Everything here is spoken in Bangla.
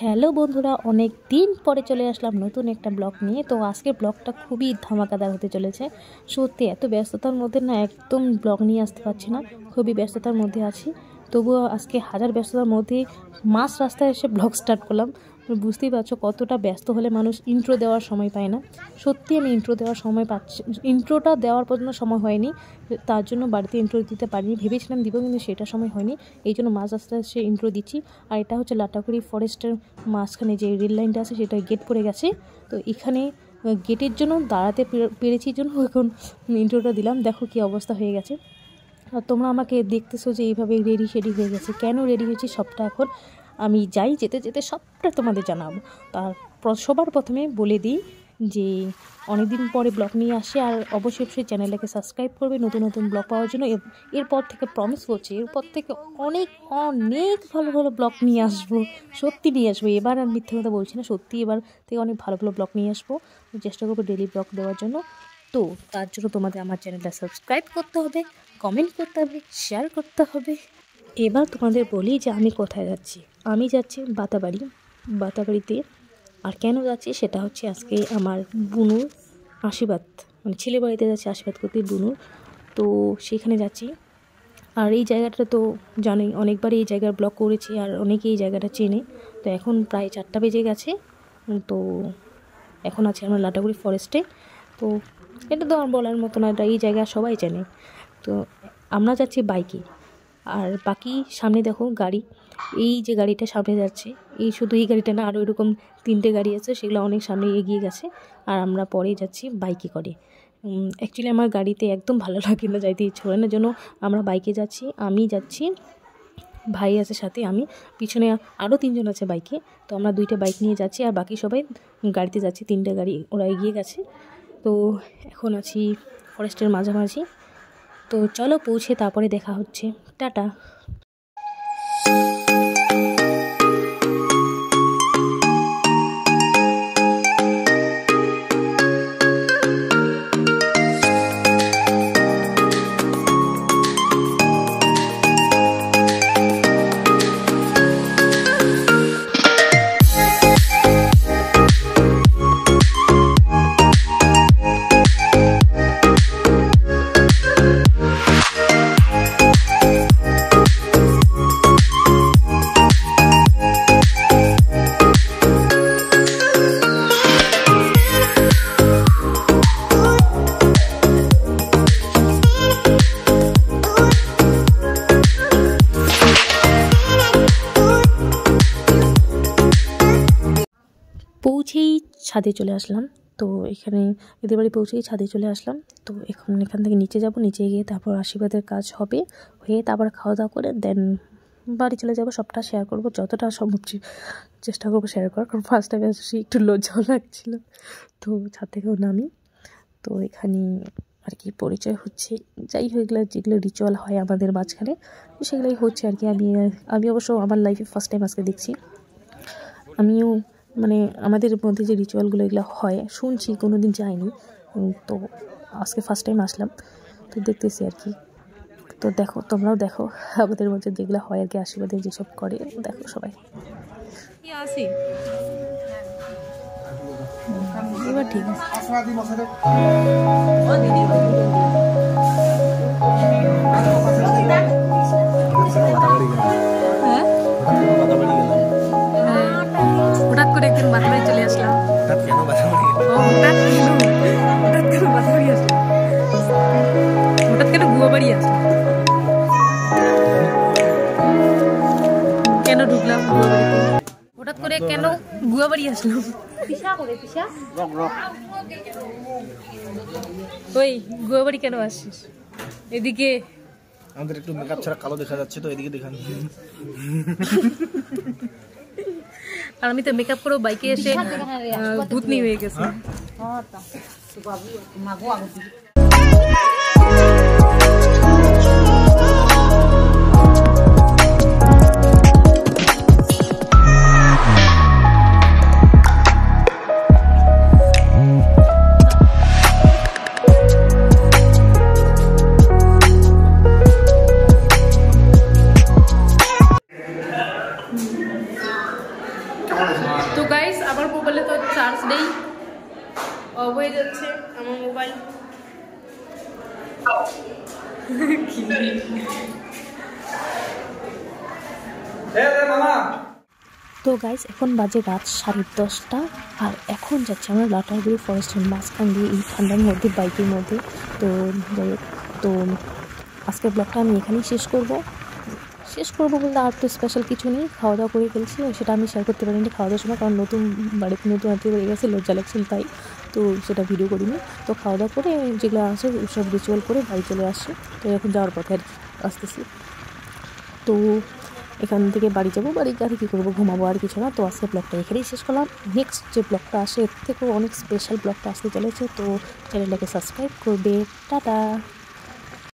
হ্যালো বন্ধুরা, অনেক দিন পরে চলে আসলাম নতুন একটা ব্লগ নিয়ে। তো আজকের ব্লগটা খুবই ধামাকাদার হতে চলেছে। সত্যি এত ব্যস্ততার মধ্যে না একদম ব্লগ নিয়ে আসতে পারছি না, খুবই ব্যস্ততার মধ্যে আছি। তবুও আজকে হাজার ব্যস্ততার মধ্যে মাঝ রাস্তায় এসে ব্লগ স্টার্ট করলাম। বুঝতেই পারছো কতটা ব্যস্ত হলে মানুষ ইন্ট্রো দেওয়ার সময় পায় না। সত্যি আমি ইন্ট্রো দেওয়ার সময় পাচ্ছি, ইন্ট্রোটা দেওয়ার পর্যন্ত সময় হয়নি, তার জন্য বাড়িতে ইন্ট্রো দিতে পারিনি। ভেবেছিলাম দিব, কিন্তু সেটা সময় হয়নি, এই জন্য মাঝ রাস্তায় এসে ইন্ট্রো দিচ্ছি। আর এটা হচ্ছে লাটাগুড়ি ফরেস্টের মাঝখানে যে রেল লাইনটা আছে, সেটা গেট পড়ে গেছে। তো এখানে গেটের জন্য দাঁড়াতে পেরেছি, জন্য এখন ইন্ট্রোটা দিলাম। দেখো কি অবস্থা হয়ে গেছে। আর তোমরা আমাকে দেখতেছো যে এইভাবে রেডি শেডি হয়ে গেছে। কেন রেডি হয়েছি সবটা এখন আমি যাই যেতে যেতে সবটা তোমাদের জানাবো। তার সবার প্রথমে বলে দিই যে অনেকদিন পরে ব্লগ নিয়ে আসি, আর অবশ্যই চ্যানেলটাকে সাবস্ক্রাইব করবে নতুন নতুন ব্লগ পাওয়ার জন্য। এরপর থেকে প্রমিস করছি, এরপর থেকে অনেক অনেক ভালো ভালো ব্লগ নিয়ে আসবো, সত্যি নিয়ে আসবো। এবার আর মিথ্যে কথা বলছি না, সত্যি এবার থেকে অনেক ভালো ভালো ব্লগ নিয়ে আসবো। চেষ্টা করবো ডেলি ব্লগ দেওয়ার জন্য। তো তার জন্য তোমাদের আমার চ্যানেলটা সাবস্ক্রাইব করতে হবে, কমেন্ট করতে হবে, শেয়ার করতে হবে। এবার তোমাদের বলি যে আমি কোথায় যাচ্ছি। আমি যাচ্ছি বাতাবাড়িতে। আর কেন যাচ্ছি সেটা হচ্ছে, আজকে আমার বুনুর আশীর্বাদ, মানে ছেলে বাড়িতে যাচ্ছি আশীর্বাদ করতে বুনুর। তো সেখানে যাচ্ছি। আর এই জায়গাটা তো জানোই, অনেকবার এই জায়গার ব্লগ করেছি, আর অনেকে এই জায়গাটা চেনে। তো এখন প্রায় 4টা বেজে গেছে। তো এখন আছি আমরা লাটাগুড়ি ফরেস্টে। তো এটা তো আর বলার মতো না, এটা এই জায়গা সবাই জানে। তো আমরা যাচ্ছি বাইকে, আর বাকি সামনে দেখো গাড়ি, এই যে গাড়িটা সামনে যাচ্ছে, এই শুধু এই গাড়িটা না, আরও এরকম 3টে গাড়ি আছে, সেগুলো অনেক সামনে এগিয়ে গেছে। আর আমরা পরেই যাচ্ছি বাইকে করে। অ্যাকচুয়ালি আমার গাড়িতে একদম ভালো লাগে না, যাইতে ইচ্ছে করে না, জন্য আমরা বাইকে যাচ্ছি। আমি যাচ্ছি, ভাই আছে সাথে, আমি পিছনে আরও 3জন আছে বাইকে। তো আমরা 2টে বাইক নিয়ে যাচ্ছি, আর বাকি সবাই গাড়িতে যাচ্ছি। 3টে গাড়ি ওরা এগিয়ে গেছে। তো এখন আছি ফরেস্টের মাঝামাঝি। তো চলো পৌঁছে তারপরে দেখা হচ্ছে। টাটা। পৌঁছেই ছাদে চলে আসলাম। তো এখানে এদের বাড়ি পৌঁছেই ছাদে চলে আসলাম। তো এখান থেকে নিচে যাব, নিচে গিয়ে তারপর আশীর্বাদের কাজ হয়ে তারপর খাওয়া দাওয়া করে দেন বাড়ি চলে যাব। সবটা শেয়ার করব, যতটা সম্ভব চেষ্টা করবো শেয়ার করার, কারণ ফার্স্ট টাইমে আসছি একটু লজ্জাও লাগছিল। তো ছাদ থেকেও নামি। তো এখানে আর কি পরিচয় হচ্ছে, যাই হোক যেগুলো রিচুয়াল হয় আমাদের মাঝখানে, সেগুলোই হচ্ছে আর কি। আমি অবশ্য আমার লাইফে ফার্স্ট টাইম আজকে দেখছি। আমিও মানে আমাদের মধ্যে যে রিচুয়ালগুলো এগুলো হয় শুনছি, কোনো দিন যাইনি। তো আজকে ফার্স্ট টাইম আসলাম, তো দেখতেছি আর কি। তো দেখো, তোমরাও দেখো আমাদের মধ্যে যেগুলো হয় আর কি, আশীর্বাদে যেসব করে দেখো সবাই। এবার ঠিক হঠাৎ করে একদিন বাতাবাড়ি চলে আসলাম। হঠাৎ কেন গুয়াবাড়ি আসলাম, কেন ঢুকলাম গুয়াবাড়িতে, হঠাৎ করে কেন গুয়াবাড়ি আসলাম। ওই গুয়াবাড়ি কেন আসছিস এদিকে? আমাদের একটু মেকআপ ছাড়া কালো দেখা যাচ্ছে, তো এদিকে দেখান। আর আমি তো মেকআপ করেও বাইকে এসে ভূতনি হয়ে গেছে। তো গাইস আমার মোবাইলে তো চার্জ নেই, অফ হয়ে যাচ্ছে আমার মোবাইল। তো গাইস এখন বাজে রাত 10:30 আর এখন যাচ্ছে আমরা লাটাগুড়ি ফরেস্টের মাঝখান দিয়ে এই ঠান্ডার মধ্যে বাইকের মধ্যে। তো যাই হোক, তো আজকের ব্লগটা আমি এখানেই শেষ করব বলতে আর তো স্পেশাল কিছু নেই। খাওয়া দাওয়া করে ফেলছি, সেটা আমি শেয়ার করতে পারিনি খাওয়া দাওয়ার সময়, কারণ নতুন বাড়িতে নতুন আত্মীয় হয়ে গেছে, লজ্জা লাগছিল তাই, তো সেটা ভিডিও করিনি। তো খাওয়া দাওয়া করে যেগুলো আছে সব রিচুয়াল করে বাড়ি চলে আসছে। তো এখন যাওয়ার পথে আর আসতেছি। তো এখান থেকে বাড়ি যাবো, বাড়ি আর কী করবো, ঘুমাবো, আর কিছু না। তো আজকে ব্লগটা এখানেই শেষ করলাম। নেক্সট যে ব্লগটা আসে এর থেকেও অনেক স্পেশাল ব্লগটা আসতে চলেছে, তো চ্যানেলটাকে সাবস্ক্রাইব করবে। টাটা।